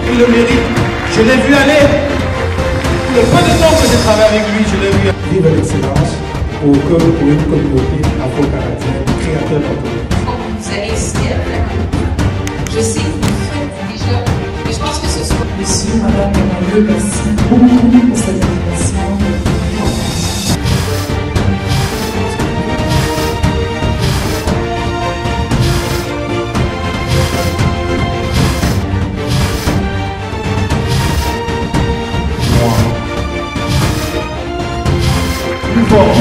Il le mérite. Je l'ai vu aller. Le peu de temps que j'ai travaillé avec lui, je l'ai vu aller. Vive l'excellence au cœur pour une communauté afro-canadienne, créateur d'entreprise. Vous allez ici à la Je sais que vous faites déjà, mais je pense que ce soit. Monsieur, madame, merci beaucoup pour cette invitation. Plus fort.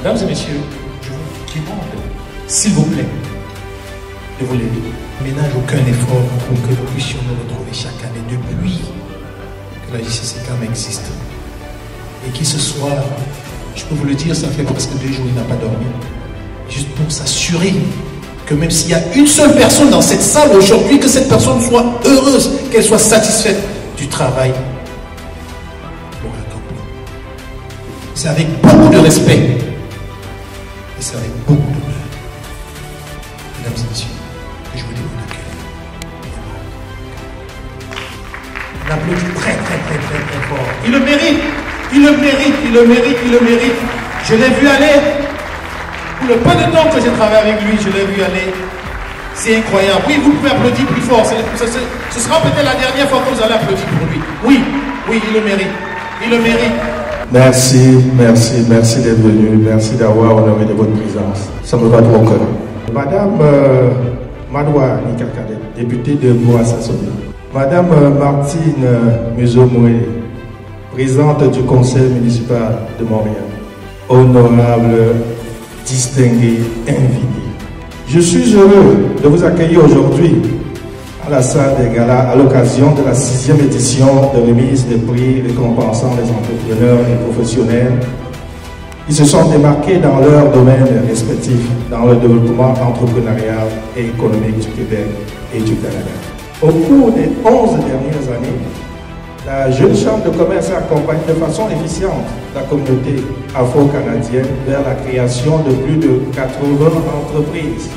Mesdames et messieurs, je vous demande, s'il vous plaît, de vous lever. Je ne ménage aucun effort pour que nous puissions nous retrouver chaque année depuis que la JCCCAM existe. Et qui ce soir, je peux vous le dire, ça fait presque 2 jours, il n'a pas dormi. Juste pour s'assurer que même s'il y a une seule personne dans cette salle aujourd'hui, que cette personne soit heureuse, qu'elle soit satisfaite du travail pour accomplir. C'est avec beaucoup de respect et c'est avec beaucoup d'honneur, mesdames et messieurs, que je vous demande d'accueillir. On applaudit très fort. Il le mérite. Il le mérite, il le mérite, il le mérite. Je l'ai vu aller. Pour le peu de temps que j'ai travaillé avec lui, je l'ai vu aller. C'est incroyable. Oui, vous pouvez applaudir plus fort. Ce sera peut-être la dernière fois que vous allez applaudir pour lui. Oui, oui, il le mérite. Il le mérite. Merci d'être venu. Merci d'avoir honoré de votre présence. Ça me va droit au cœur. Madame Madoua Nikakade, députée de Boa-Sassoni. Madame Martine Muzo-Moué, présidente du conseil municipal de Montréal. Honorable, distingué, invité. Je suis heureux de vous accueillir aujourd'hui à la salle des galas à l'occasion de la 6e édition de remise des prix récompensant les entrepreneurs et professionnels qui se sont démarqués dans leurs domaines respectifs dans le développement entrepreneurial et économique du Québec et du Canada. Au cours des 11 dernières années, la Jeune Chambre de commerce accompagne de façon efficiente la communauté afro-canadienne vers la création de plus de 80 entreprises.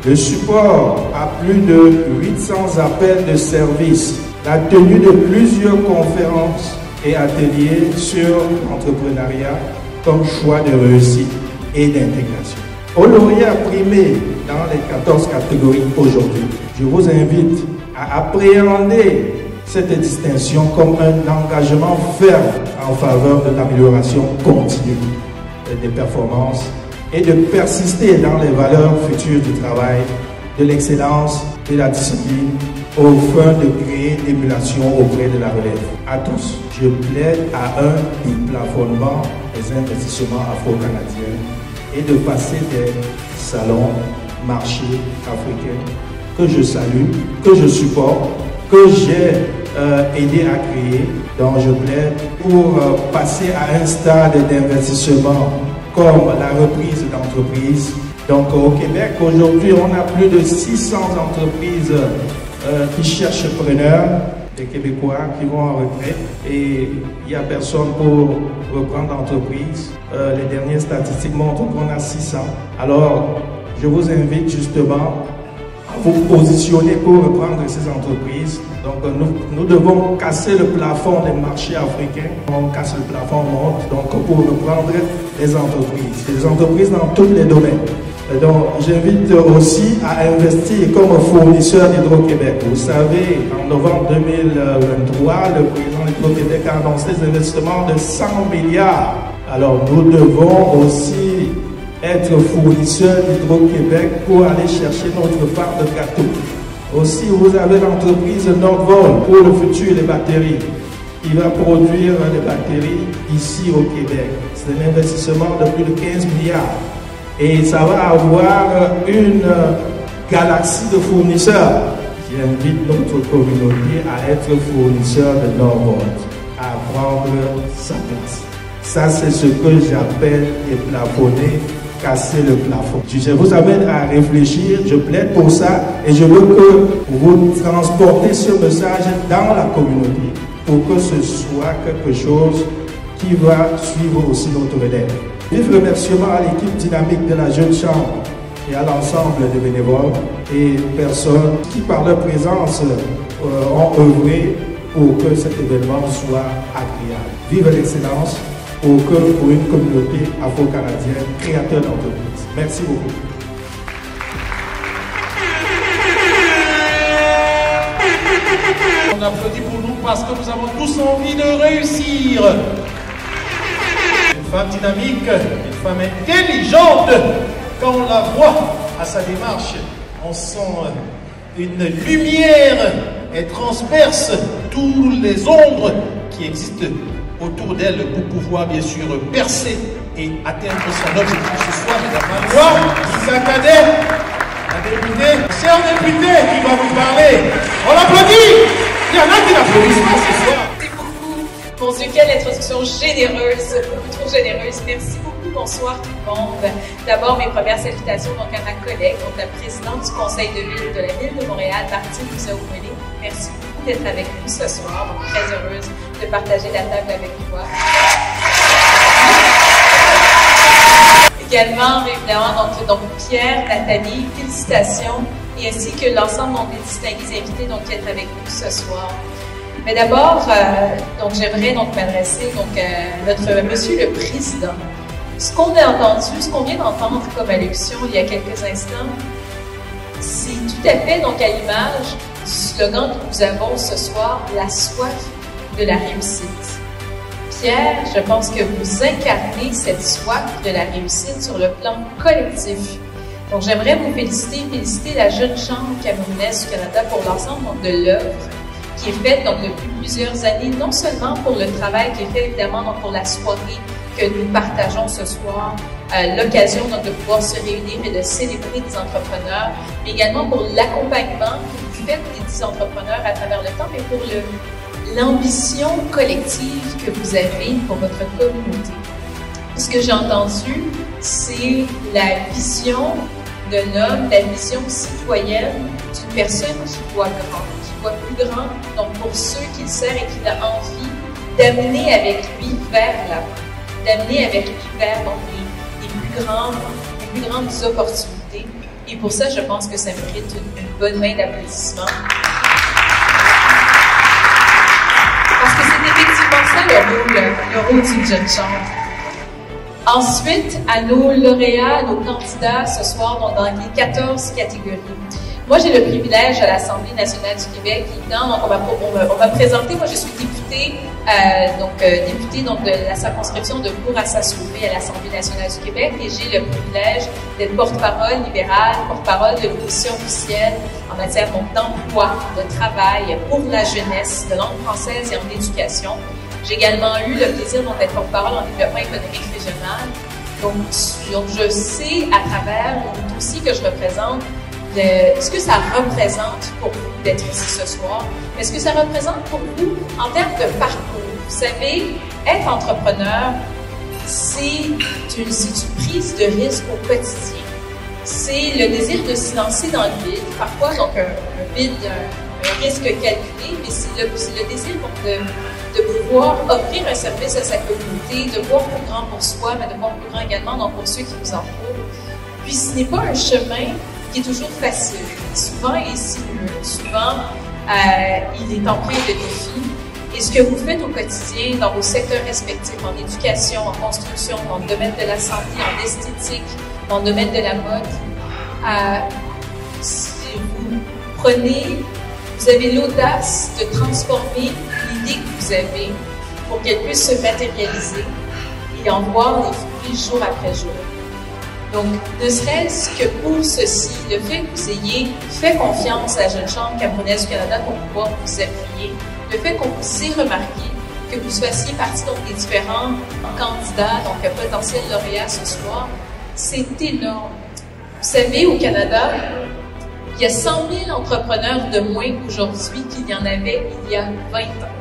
Le support à plus de 800 appels de service, la tenue de plusieurs conférences et ateliers sur l'entrepreneuriat comme choix de réussite et d'intégration. Aux lauréats primés dans les 14 catégories aujourd'hui, je vous invite à appréhender cette distinction comme un engagement ferme en faveur de l'amélioration continue des performances et de persister dans les valeurs futures du travail, de l'excellence et de la discipline au fin de créer l'émulation auprès de la relève. À tous, je plaide à un déplafonnement des investissements afro-canadiens et de passer des salons, marchés africains que je salue, que je supporte, que j'ai aidé à créer, dont je plaide pour passer à un stade d'investissement comme la reprise d'entreprises. Donc au Québec, aujourd'hui, on a plus de 600 entreprises qui cherchent preneurs, des Québécois qui vont en retraite et il n'y a personne pour reprendre l'entreprise. Les dernières statistiques montrent qu'on a 600. Alors, je vous invite justement à vous positionner pour reprendre ces entreprises. Donc, nous devons casser le plafond des marchés africains. On casse le plafond, on monte. Donc, pour reprendre les entreprises dans tous les domaines. Et donc, j'invite aussi à investir comme fournisseur d'Hydro-Québec. Vous savez, en novembre 2023, le président d'Hydro-Québec a annoncé des investissements de 100 milliards. Alors, nous devons aussi être fournisseur d'Hydro-Québec pour aller chercher notre part de gâteau. Aussi, vous avez l'entreprise Nordvol pour le futur, les batteries. Il va produire les batteries ici au Québec. C'est un investissement de plus de 15 milliards. Et ça va avoir une galaxie de fournisseurs. J'invite notre communauté à être fournisseur de Nordvol, à prendre sa place. Ça, c'est ce que j'appelle déplafonner, casser le plafond. Je vous amène à réfléchir, je plaide pour ça et je veux que vous transportez ce message dans la communauté pour que ce soit quelque chose qui va suivre aussi notre relève. Vive remerciement à l'équipe dynamique de la Jeune Chambre et à l'ensemble des bénévoles et personnes qui par leur présence ont œuvré pour que cet événement soit agréable. Vive l'excellence pour une communauté afro-canadienne créateur d'entreprises. Merci beaucoup. On applaudit pour nous parce que nous avons tous envie de réussir. Une femme dynamique, une femme intelligente. Quand on la voit à sa démarche, on sent une lumière et transperce toutes les ombres qui existent autour d'elle pour pouvoir bien sûr percer et atteindre son objectif ce soir. Mesdames, Madoua Nikakade, la députée, chère députée qui va vous parler. On l'applaudit. Il y en a qui l'applaudissent pas ce soir. Merci beaucoup. Mon Dieu, quelle introduction généreuse, beaucoup trop généreuse. Merci beaucoup. Bonsoir tout le monde. D'abord, mes premières salutations donc à ma collègue, donc la présidente du conseil de ville de la ville de Montréal, Martine Muzo-Moué. Merci beaucoup d'être avec nous ce soir. Donc, très heureuse de partager la table avec toi. Également, évidemment, donc Pierre, Nathalie, félicitations, et ainsi que l'ensemble des distingués invités donc, qui est avec nous ce soir. Mais d'abord, donc j'aimerais donc m'adresser à notre monsieur le président. Ce qu'on a entendu, ce qu'on vient d'entendre comme allocution il y a quelques instants, c'est tout à fait donc à l'image du slogan que nous avons ce soir, la soif de la réussite. Pierre, je pense que vous incarnez cette soif de la réussite sur le plan collectif. Donc, j'aimerais vous féliciter la jeune chambre camerounaise du Canada pour l'ensemble de l'œuvre qui est faite donc, depuis plusieurs années, non seulement pour le travail qui est fait évidemment donc, pour la soirée que nous partageons ce soir, l'occasion de pouvoir se réunir et de célébrer des entrepreneurs, mais également pour l'accompagnement que vous faites des entrepreneurs à travers le temps, mais pour l'ambition collective que vous avez pour votre communauté. Ce que j'ai entendu, c'est la vision d'un homme, la vision citoyenne d'une personne qui voit grand, qui voit plus grand, donc pour ceux qu'il sert et qu'il a envie d'amener avec lui vers l'avant, d'amener avec lui vers donc, les plus grandes opportunités. Et pour ça, je pense que ça mérite une bonne main d'applaudissements. Parce que c'est effectivement ça le rôle d'une jeune chambre. Ensuite, à nos lauréats, nos candidats ce soir, donc dans les 14 catégories. Moi, j'ai le privilège à l'Assemblée nationale du Québec, évidemment, donc on va présenter, moi je suis députée, députée donc, de la circonscription de Bourassa-Sauvé à l'Assemblée nationale du Québec et j'ai le privilège d'être porte-parole libérale, porte-parole de l'opposition officielle en matière d'emploi, de travail pour la jeunesse, de langue française et en éducation. J'ai également eu le plaisir d'être porte-parole en développement économique régional. Donc je sais à travers le dossier que je représente ce que ça représente pour vous d'être ici ce soir, mais ce que ça représente pour vous en termes de parcours. Vous savez, être entrepreneur, c'est une prise de risque au quotidien. C'est le désir de se lancer dans le vide, parfois donc un vide, un risque calculé, mais c'est le désir de pouvoir offrir un service à sa communauté, de voir plus grand pour soi, mais de voir plus grand également donc pour ceux qui nous entourent. Puis ce n'est pas un chemin qui est toujours facile. Souvent, il est sinueux. Souvent, il est empreint de défis. Et ce que vous faites au quotidien dans vos secteurs respectifs, en éducation, en construction, dans le domaine de la santé, en esthétique, dans le domaine de la mode, si vous avez l'audace de transformer l'idée que vous avez pour qu'elle puisse se matérialiser et en voir les fruits jour après jour. Donc, ne serait-ce que pour ceci, le fait que vous ayez fait confiance à la Jeune Chambre camerounaise du Canada pour pouvoir vous appuyer, le fait qu'on vous ait remarqué, que vous fassiez partie donc, des différents candidats, donc potentiels lauréats ce soir, c'est énorme. Vous savez, au Canada, il y a 100 000 entrepreneurs de moins aujourd'hui qu'il y en avait il y a 20 ans.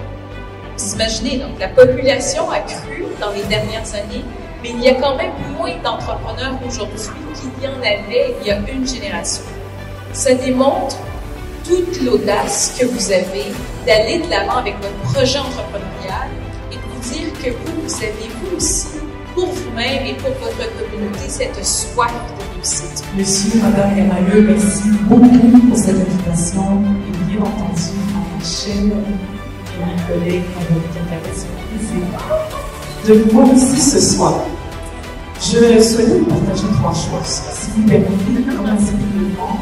Vous imaginez, donc, la population a cru dans les dernières années, mais il y a quand même moins d'entrepreneurs aujourd'hui qu'il y en avait il y a une génération. Ça démontre toute l'audace que vous avez d'aller de l'avant avec votre projet entrepreneurial et de vous dire que vous avez vous aussi, pour vous-même et pour votre communauté, cette soif de réussite. Monsieur, Madame Emmanuel, merci beaucoup pour cette invitation et bien entendu à ma chaîne et mes collègues qui intéressent sur le plaisir de vous voir ici ce soir. Je souhaitais vous partager 3 choses. Si vous permettez de commencer brièvement,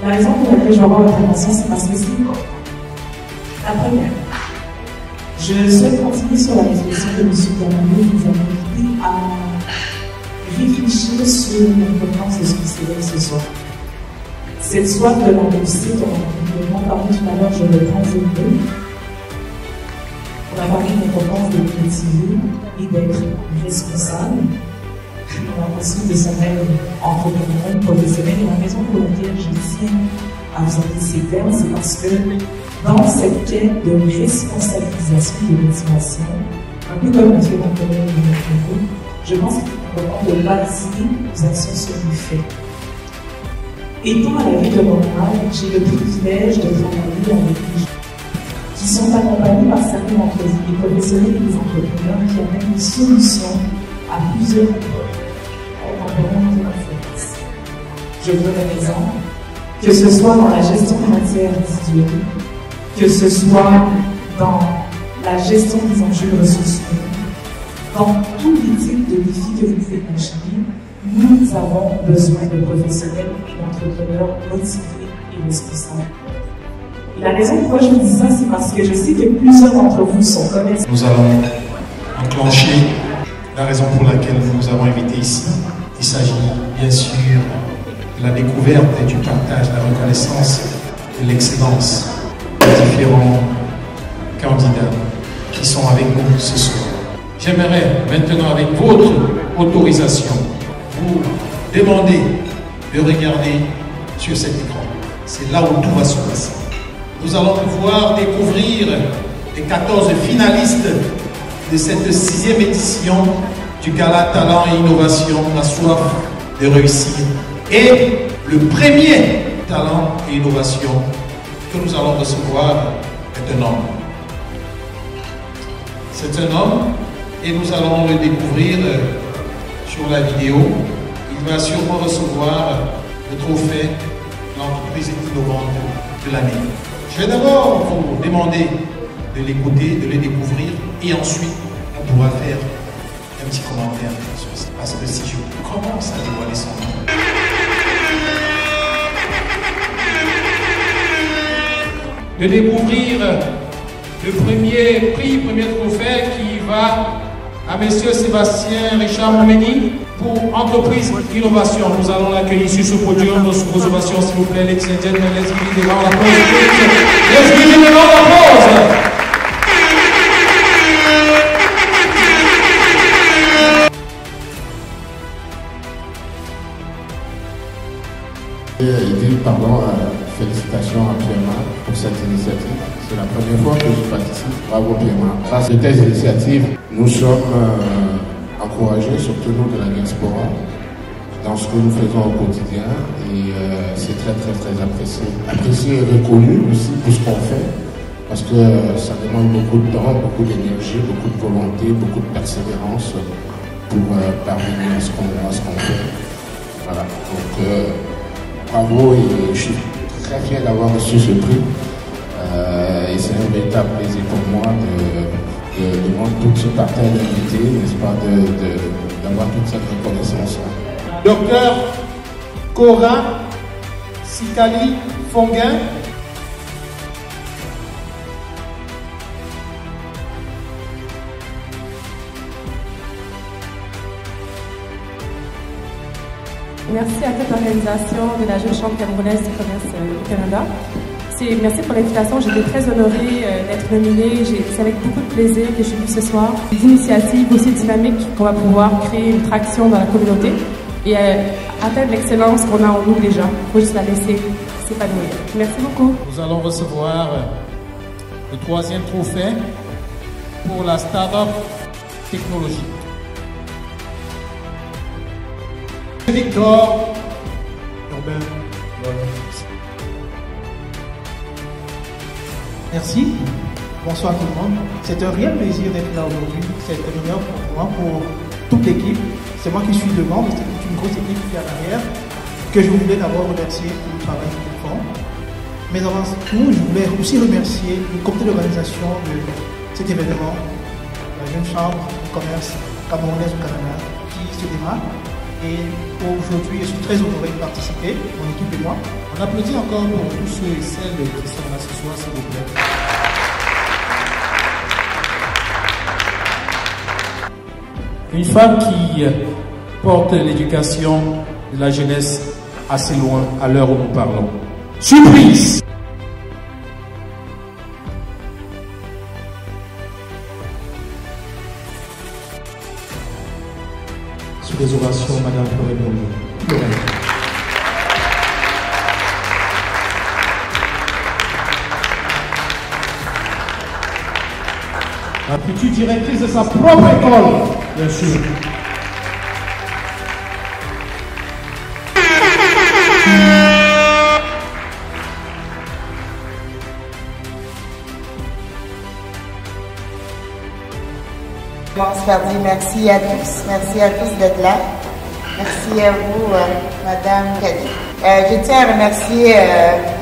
la raison pour laquelle je vais avoir votre attention, c'est parce que c'est important. La première, je souhaite continuer sur la réflexion de M. Gamaliel qui nous a invité à réfléchir sur l'importance de ce qui s'élève ce soir. Cette soif de la réussite, on a parlé tout à l'heure, je le prends au peu. On a parlé de l'importance de cultiver et d'être responsable. On a aussi de se mettre entrepreneur, professionnel. Et la raison pour laquelle je tiens à vous appeler ces termes, c'est parce que dans cette quête de responsabilisation et de motivation, un peu comme l'a fait mon collègue Nicolas, je pense qu'il est important de baliser nos actions sur les faits. Étant à la ville de Montréal, j'ai le privilège de travailler avec des gens qui sont accompagnés par certains d'entre eux, des professionnels et des entrepreneurs qui amènent une solution à plusieurs problèmes. Je vous donne un exemple, que ce soit dans la gestion des matières résiduelles, que ce soit dans la gestion des enjeux de ressources humaines, dans tous les types de défis que vous pouvez imaginer, nous avons besoin de professionnels et d'entrepreneurs motivés et responsables. Et la raison pourquoi je vous dis ça, c'est parce que je sais que plusieurs d'entre vous sont commerçants. Nous allons enclencher. La raison pour laquelle nous nous avons invités ici, il s'agit bien sûr de la découverte et du partage, de la reconnaissance de l'excellence des différents candidats qui sont avec nous ce soir. J'aimerais maintenant, avec votre autorisation, vous demander de regarder sur cet écran. C'est là où tout va se passer. Nous allons pouvoir découvrir les 14 finalistes de cette 6e édition du Gala Talent et Innovation, la soif de réussir. Et le premier talent et innovation que nous allons recevoir est un homme. C'est un homme et nous allons le découvrir sur la vidéo. Il va sûrement recevoir le trophée de l'entreprise innovante de l'année. Je vais d'abord vous demander de l'écouter, de le découvrir et ensuite on pourra faire un petit commentaire sur ça. Parce que si je commence à dévoiler son nom, de découvrir le premier prix, premier trophée qui va à Monsieur Sébastien Richard Momeni pour Entreprise Innovation. Nous allons l'accueillir sur ce podium. Nos ovations, s'il vous plaît, les Indiennes, les Guides devant la pause. Les Guides devant la pause. Félicitations à Pierre-Marc pour cette initiative. C'est la première fois que je participe. Bravo Pierre-Marc. Grâce à de telles initiatives, nous sommes encouragés, surtout nous de la diaspora, dans ce que nous faisons au quotidien. Et c'est très apprécié. Apprécié et reconnu aussi pour ce qu'on fait. Parce que ça demande beaucoup de temps, beaucoup d'énergie, beaucoup de volonté, beaucoup de persévérance pour parvenir à ce qu'on fait. Voilà. Donc, bravo et je suis très fier d'avoir reçu ce prix. Et c'est un véritable plaisir pour moi de voir tout ce parterre d'invités, n'est-ce pas, d'avoir toute cette reconnaissance-là. Docteur Cora Sikali Fonguin. Merci à toute l'organisation de la Jeune Chambre camerounaise du commerce du Canada. Merci pour l'invitation. J'étais très honorée d'être nominée. C'est avec beaucoup de plaisir que je suis venue ce soir. Des initiatives aussi dynamiques qu'on va pouvoir créer une traction dans la communauté et atteindre l'excellence qu'on a en nous déjà. Il faut juste la laisser s'épanouir. Merci beaucoup. Nous allons recevoir le 3e trophée pour la start-up technologique. Victor Urbain. Merci. Bonsoir tout le monde. C'est un réel plaisir d'être là aujourd'hui. C'est un honneur pour moi, pour toute l'équipe. C'est moi qui suis devant, mais c'est une grosse équipe qui est à l'arrière, que je voulais d'abord remercier pour le travail qu'ils font. Mais avant tout, je voulais aussi remercier le comité d'organisation de cet événement, la Jeune Chambre du commerce camerounaise au Canada, qui se démarre. Et aujourd'hui, je suis très honoré de participer, mon équipe et moi. On applaudit encore pour tous ceux et celles qui sont là ce soir, s'il vous plaît. Une femme qui porte l'éducation de la jeunesse assez loin à l'heure où nous parlons. Surprise! Sous les ovations, Madame Florent. La future directrice de sa propre école, bien sûr. Bonsoir, merci à tous d'être là. Merci à vous, Madame Kadi. Je tiens à remercier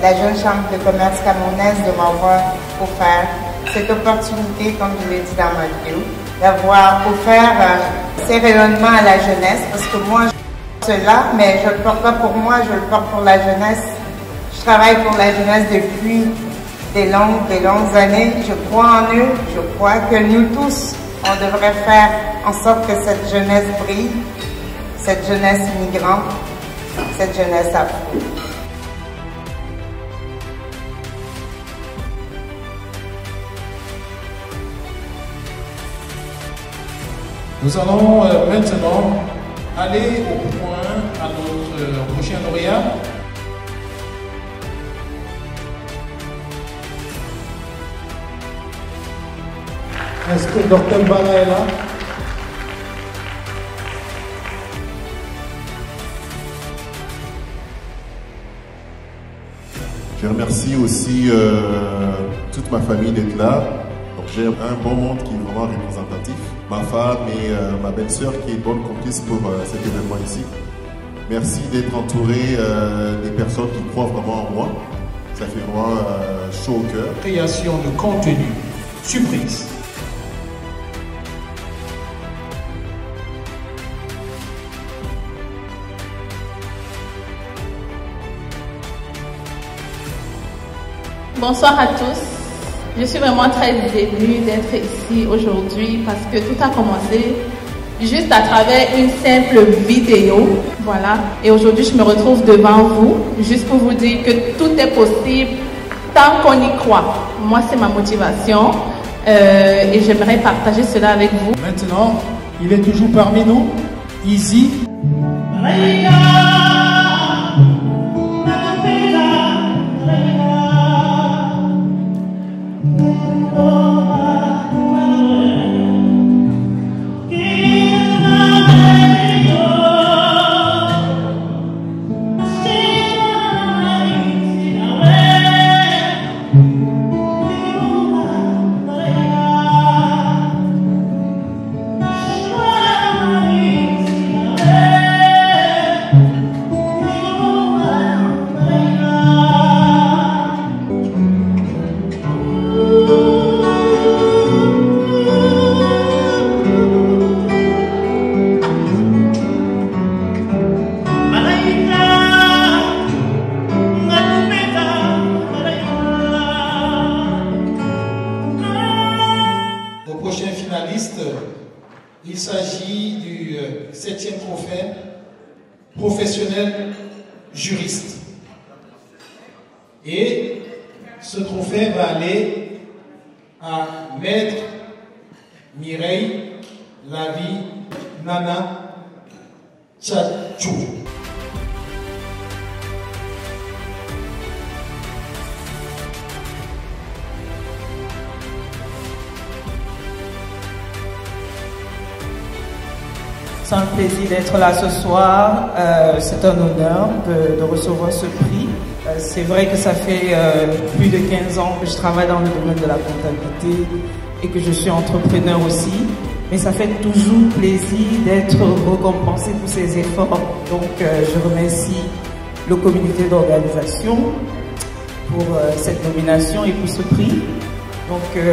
la Jeune Chambre de commerce camerounaise de m'avoir offert cette opportunité, comme je l'ai dit dans ma vidéo, d'avoir offert ces rayonnements à la jeunesse, parce que moi, cela, mais je ne le porte pas pour moi, je le porte pour la jeunesse. Je travaille pour la jeunesse depuis des longues années. Je crois en eux, je crois que nous tous, On devrait faire en sorte que cette jeunesse brille, cette jeunesse migrante, cette jeunesse afro. Nous allons maintenant aller au point à notre prochain lauréat. Est-ce que Dr. Bala est là? Je remercie aussi toute ma famille d'être là. J'ai un bon monde qui est vraiment représentatif. Ma femme et ma belle-sœur qui est bonne complice pour cet événement ici. Merci d'être entouré des personnes qui croient vraiment en moi. Ça fait vraiment chaud au cœur. Création de contenu, surprise. Bonsoir à tous. Je suis vraiment très émue d'être ici aujourd'hui parce que tout a commencé juste à travers une simple vidéo. Voilà. Et aujourd'hui, je me retrouve devant vous juste pour vous dire que tout est possible tant qu'on y croit. Moi, c'est ma motivation et j'aimerais partager cela avec vous. Maintenant, il est toujours parmi nous, Easy. Il s'agit du 7e trophée professionnel juriste. Et ce trophée va aller à Maître Mireille Lavi Nana Tchatchou. C'est un plaisir d'être là ce soir. C'est un honneur de recevoir ce prix. C'est vrai que ça fait plus de 15 ans que je travaille dans le domaine de la comptabilité et que je suis entrepreneur aussi. Mais ça fait toujours plaisir d'être récompensé pour ses efforts. Donc je remercie le comité d'organisation pour cette nomination et pour ce prix. Donc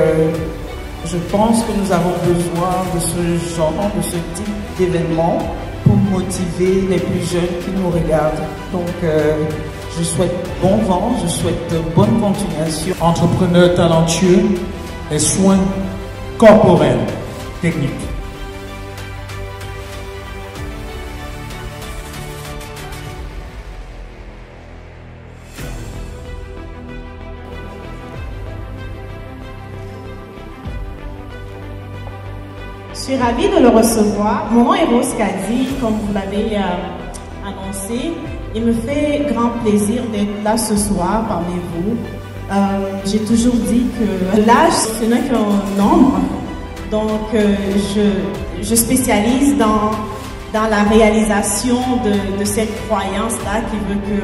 je pense que nous avons besoin de ce genre, de ce type d'événement pour motiver les plus jeunes qui nous regardent. Donc je souhaite bon vent, je souhaite bonne continuation. Entrepreneur talentueux et soins corporels techniques. Je suis ravie de le recevoir. Mon nom est Rose Kadi, comme vous l'avez annoncé. Il me fait grand plaisir d'être là ce soir parmi vous. J'ai toujours dit que l'âge, ce n'est qu'un nombre. Donc, je spécialise dans la réalisation de cette croyance-là qui veut que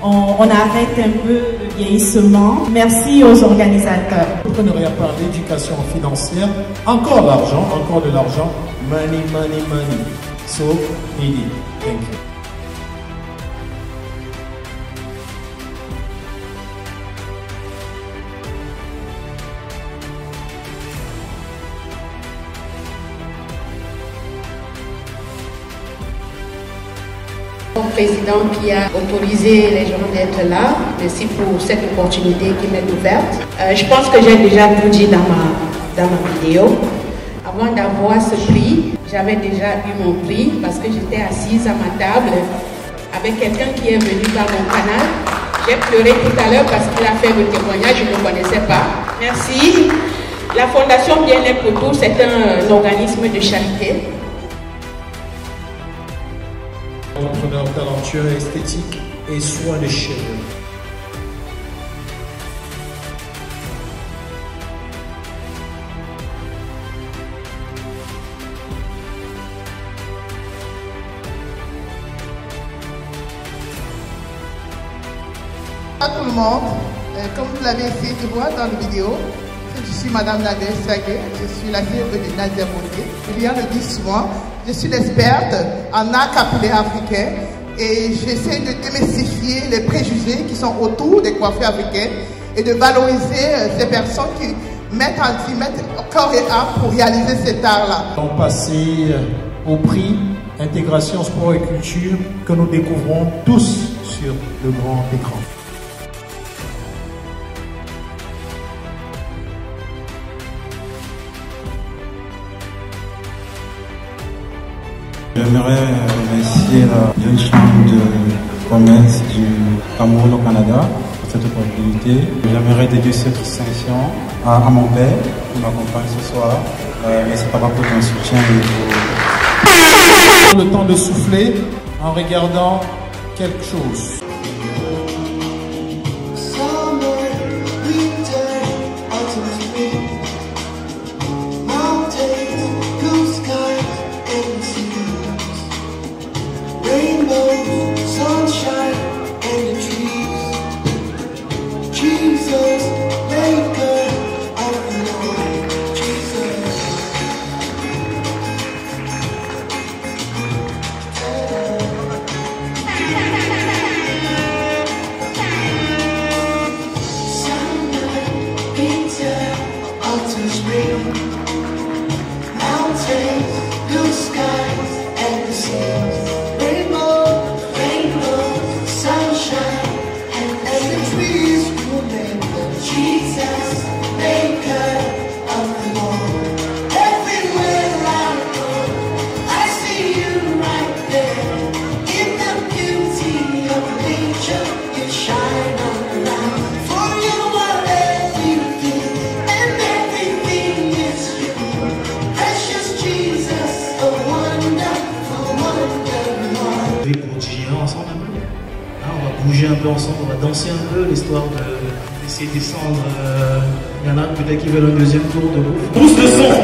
on arrête un peu le vieillissement. Merci aux organisateurs. L'entrepreneuriat par l'éducation financière, encore l'argent, encore de l'argent. Money, money, money. So needy. Thank you. Président qui a autorisé les gens d'être là. Merci pour cette opportunité qui m'est ouverte. Je pense que j'ai déjà tout dit dans ma vidéo. Avant d'avoir ce prix, j'avais déjà eu mon prix parce que j'étais assise à ma table avec quelqu'un qui est venu par mon canal. J'ai pleuré tout à l'heure parce qu'il a fait le témoignage, je ne le connaissais pas. Merci. La Fondation Bien-être pour tous, c'est un organisme de charité. Entrepreneur talentueux, esthétique et soins de cheveux. Bonjour à tout le monde, comme vous l'avez essayé de voir dans la vidéo, je suis Madame Nadia Sagué, je suis la fille de Nadia Bonté. Julien le dit souvent, je suis l'experte en art capillaire africain et j'essaie de démystifier les préjugés qui sont autour des coiffures africaines et de valoriser ces personnes qui mettent corps et âme pour réaliser cet art-là. On passé au prix Intégration, Sport et Culture que nous découvrons tous sur le grand écran. J'aimerais remercier la jeune chambre de commerce du Cameroun au Canada pour cette opportunité. J'aimerais dédier cette distinction à mon père qui m'accompagne ce soir. Merci papa pour ton soutien et Le temps de souffler en regardant quelque chose. Bouger un peu ensemble, on va danser un peu, l'histoire d'essayer de descendre. Il y en a peut-être qui veulent un deuxième tour de bouffe. Pousse le son!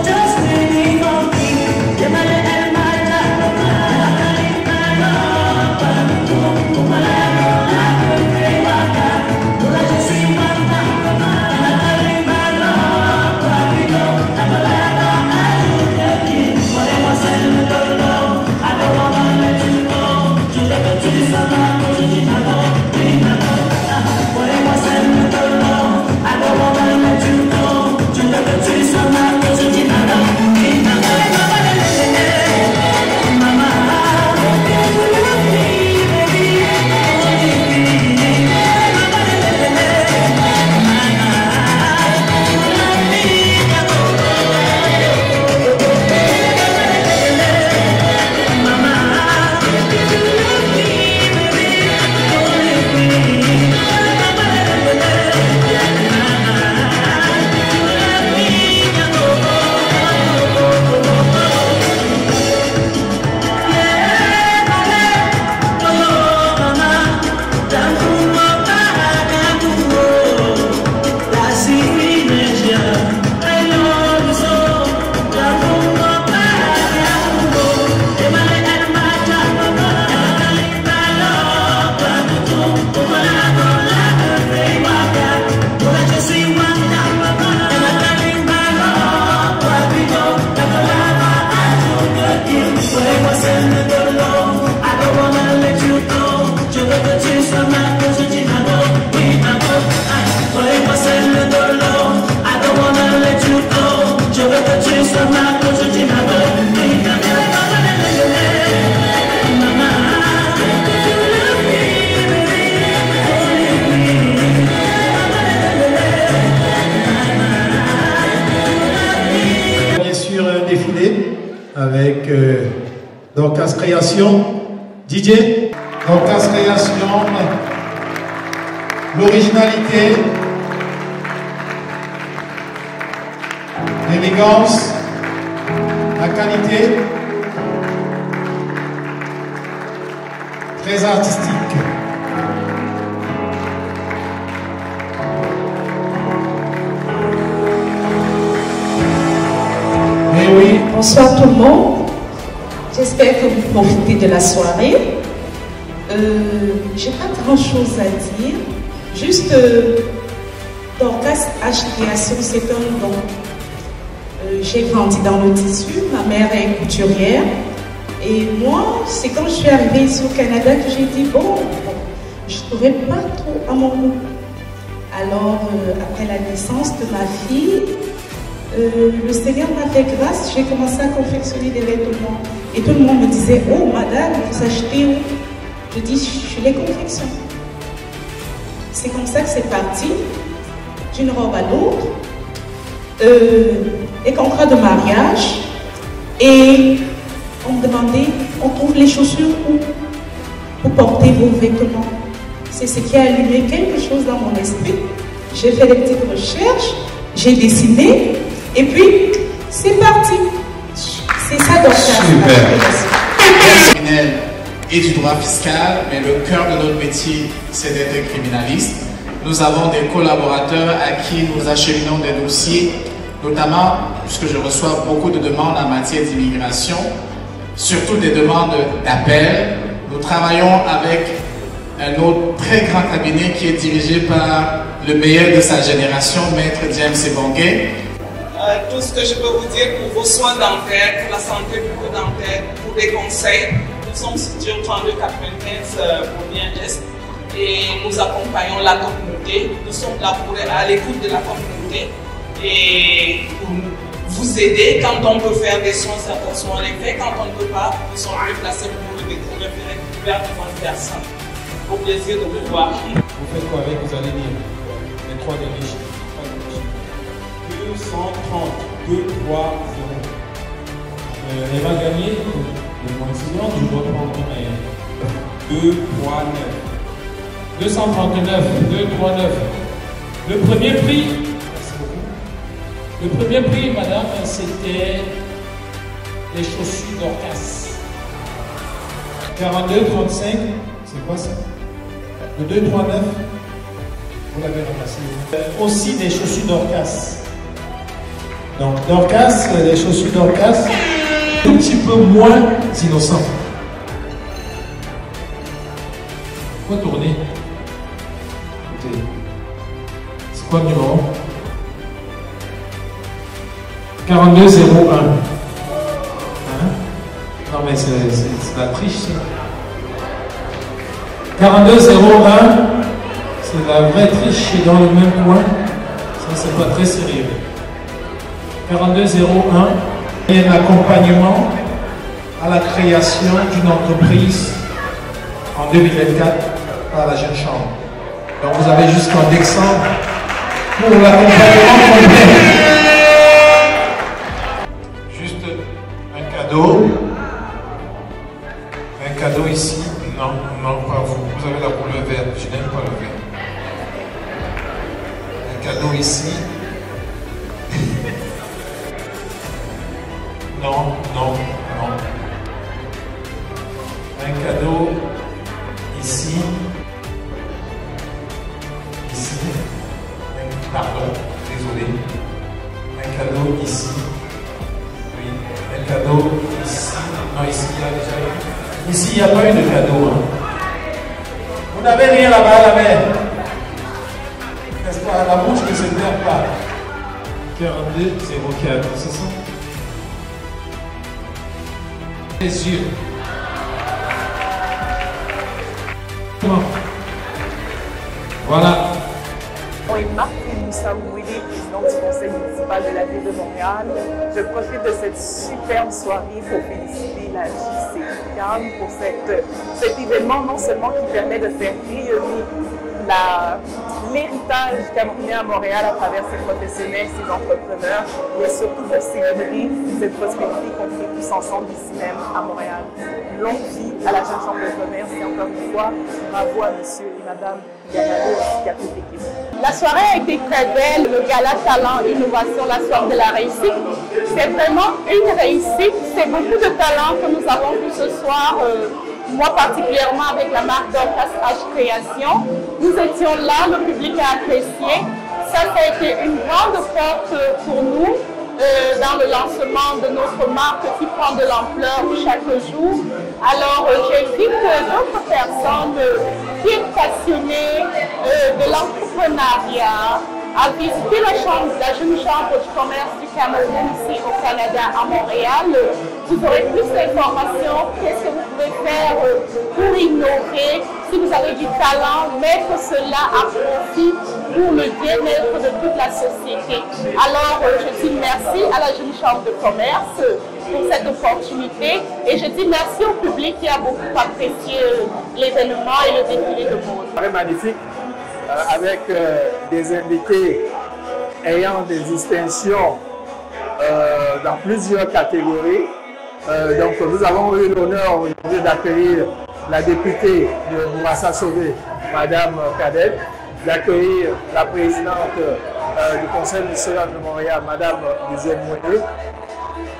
Just waiting for me. défilé avec Dorcas Création, DJ, Dorcas Création, l'originalité, l'élégance, la qualité, très artistique. Eh oui. Bonsoir tout le monde. J'espère que vous profitez de la soirée. J'ai pas grand chose à dire. Juste Dorcas H Création, c'est un don. J'ai grandi dans le tissu, ma mère est couturière. Et moi, c'est quand je suis arrivée ici au Canada que j'ai dit, bon, je ne trouvais pas trop à mon goût. Alors, après la naissance de ma fille, le Seigneur m'a fait grâce, j'ai commencé à confectionner des vêtements. Et tout le monde me disait, oh madame, vous achetez où? Je dis, je les confectionne. C'est comme ça que c'est parti, d'une robe à l'autre, des contrats de mariage, et on me demandait, on trouve les chaussures où pour porter vos vêtements. C'est ce qui a allumé quelque chose dans mon esprit. J'ai fait des petites recherches, j'ai dessiné, et puis c'est parti. C'est ça donc criminel et du droit fiscal, mais le cœur de notre métier, c'est d'être criminaliste. Nous avons des collaborateurs à qui nous acheminons des dossiers, notamment puisque je reçois beaucoup de demandes en matière d'immigration, surtout des demandes d'appel. Nous travaillons avec un autre très grand cabinet qui est dirigé par le meilleur de sa génération, Maître James Ebongue. Tout ce que je peux vous dire pour vos soins dentaires, pour la santé bucco-dentaire, pour des conseils, nous sommes situés au 3295 pour Bien-Est et nous accompagnons la communauté. Nous sommes là pour à l'écoute de la communauté et pour vous aider. Quand on peut faire des soins, on les fait. Quand on ne peut pas, nous sommes déplacés pour le référer vers devant une personne. Au plaisir de vous voir. Vous faites quoi avec? Vous allez lire les trois derniers chiffres. 230, 2, 3, 0. Elle va gagner le moins je dois prendre un 2, 3, 9. 239, 2, 3, 9. Le premier prix, merci beaucoup. Le premier prix, madame, c'était les chaussures Dorcas. 42, 35, c'est quoi ça? Le 2, 3, 9, vous l'avez ramassé. Aussi des chaussures Dorcas. Donc Dorcas, les chaussures Dorcas, un petit peu moins innocent. Pourquoi tourner? C'est quoi le numéro? 4201. Hein? Non mais c'est la triche ça. 4201, c'est la vraie triche qui est dans le même coin. Ça c'est pas très sérieux. 4201 et un accompagnement à la création d'une entreprise en 2024 par la Jeune Chambre. Donc vous avez jusqu'en décembre pour l'accompagnement complet. Juste un cadeau. Un cadeau ici. Non, non, pas vous. Vous avez la couleur verte. Je n'aime pas le vert. Un cadeau ici. Non, non, non. Un cadeau ici. Ici. Pardon, désolé. Un cadeau ici. Oui. Un cadeau ici. Non, ici, il y a déjà. Ici, il n'y a pas eu de cadeau. Hein. Vous n'avez rien là-bas à la mer. N'est-ce pas? La bouche ne se perd pas. 42, 04, c'est ça? Les yeux. Voilà. Oui, Marc Moussa Mouili, présidente du conseil municipal de la ville de Montréal. Je profite de cette superbe soirée pour féliciter la JCCAM pour cet événement non seulement qui permet de faire rayonner l'héritage camerounais à Montréal à travers ses professionnels, ses entrepreneurs, mais surtout de célébrer cette prospérité qu'on fait tous ensemble ici même à Montréal. Longue vie à la Jeune Chambre de commerce et encore une fois, bravo à monsieur et madame Yanado ainsi qu'à toute l'équipe. La soirée a été très belle, le gala talent, innovation, la soirée de la réussite. C'est vraiment une réussite, c'est beaucoup de talent que nous avons vu ce soir. Moi particulièrement avec la marque Dorcas H Création. Nous étions là, le public a apprécié. Ça a été une grande porte pour nous dans le lancement de notre marque qui prend de l'ampleur chaque jour. Alors j'invite d'autres personnes qui sont passionnées de l'entrepreneuriat à visiter la Jeune Chambre du commerce du Cameroun ici au Canada, à Montréal. Vous aurez plus d'informations, qu'est-ce que vous pouvez faire pour innover, si vous avez du talent, mettre cela à profit pour le bien-être de toute la société. Alors, je dis merci à la Jeune Chambre de commerce pour cette opportunité et je dis merci au public qui a beaucoup apprécié l'événement et le défilé de mode. Très magnifique. Avec des invités ayant des distinctions dans plusieurs catégories. Donc nous avons eu l'honneur aujourd'hui d'accueillir la députée de Bourassa Sauvé, Madame Cadet, d'accueillir la présidente du Conseil municipal de Montréal, Madame Deuxième Moineau,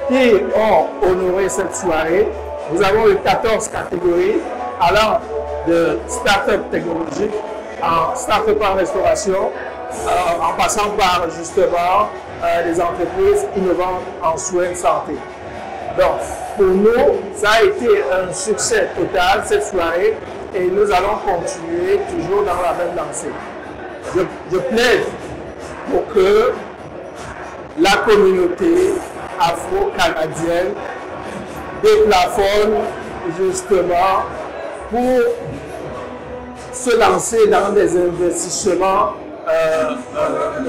qui ont honoré cette soirée. Nous avons eu 14 catégories allant de start-up technologiques en start-up en restauration, en passant par justement les entreprises innovantes en soins de santé. Donc, pour nous, ça a été un succès total cette soirée et nous allons continuer toujours dans la même lancée. Je plaide pour que la communauté afro-canadienne déplafonne justement pour se lancer dans des investissements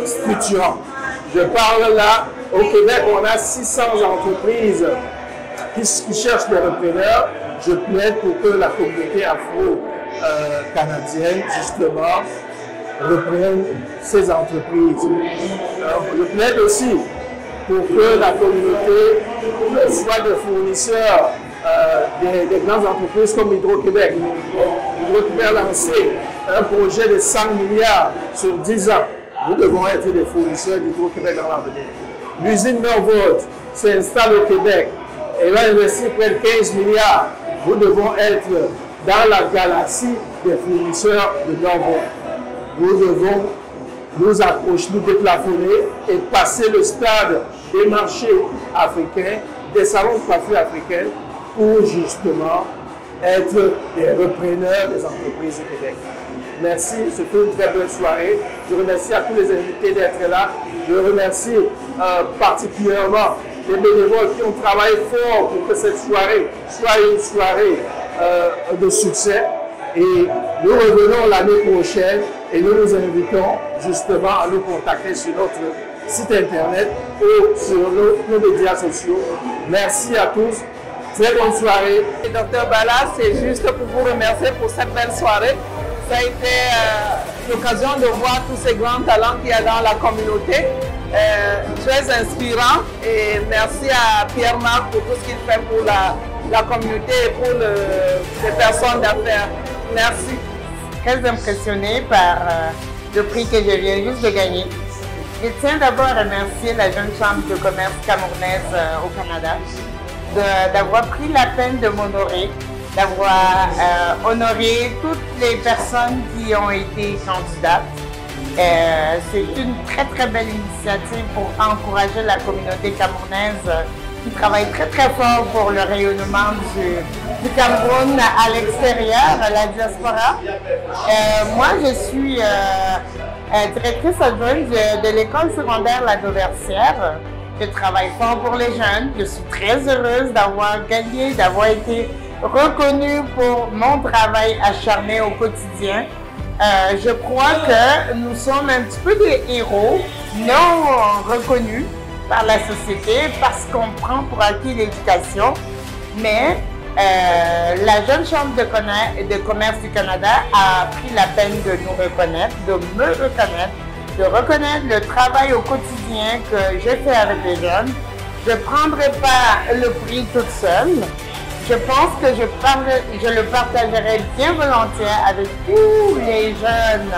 structurants. Je parle là, au Québec, on a 600 entreprises qui cherchent des repreneurs. Je plaide pour que la communauté afro-canadienne, justement, reprenne ces entreprises. Je plaide aussi pour que la communauté soit des fournisseurs des grandes entreprises comme Hydro-Québec. Hydro-Québec a lancé un projet de 100 milliards sur 10 ans. Nous devons être des fournisseurs d'Hydro-Québec dans l'avenir. L'usine Norvolt s'installe au Québec et va investir près de 15 milliards. Nous devons être dans la galaxie des fournisseurs de Norvolt. Nous devons nous approcher, nous déplafonner et passer le stade des marchés africains, des salons de coiffure africains, pour justement être des repreneurs des entreprises du Québec. Merci, c'était une très belle soirée. Je remercie à tous les invités d'être là. Je remercie particulièrement les bénévoles qui ont travaillé fort pour que cette soirée soit une soirée de succès. Et nous revenons l'année prochaine et nous nous invitons justement à nous contacter sur notre site internet ou sur nos médias sociaux. Merci à tous. Très bonne soirée. Dr Bala, c'est juste pour vous remercier pour cette belle soirée. Ça a été l'occasion de voir tous ces grands talents qu'il y a dans la communauté. Très inspirant et merci à Pierre-Marc pour tout ce qu'il fait pour la communauté et pour les personnes d'affaires. Merci. Très impressionnée par le prix que je viens juste de gagner. Je tiens d'abord à remercier la Jeune Chambre de commerce camerounaise au Canada d'avoir pris la peine de m'honorer, d'avoir honoré toutes les personnes qui ont été candidates. C'est une très très belle initiative pour encourager la communauté camerounaise qui travaille très très fort pour le rayonnement du Cameroun à l'extérieur, à la diaspora. Moi je suis directrice adjointe de l'école secondaire La Dauversière. Je travaille fort pour les jeunes. Je suis très heureuse d'avoir gagné, d'avoir été reconnue pour mon travail acharné au quotidien. Je crois que nous sommes un petit peu des héros non reconnus par la société parce qu'on prend pour acquis l'éducation. Mais La Jeune Chambre de commerce du Canada a pris la peine de nous reconnaître, de me reconnaître, de reconnaître le travail au quotidien que je fais avec les jeunes. Je ne prendrai pas le prix toute seule. Je pense que je le partagerai bien volontiers avec tous les jeunes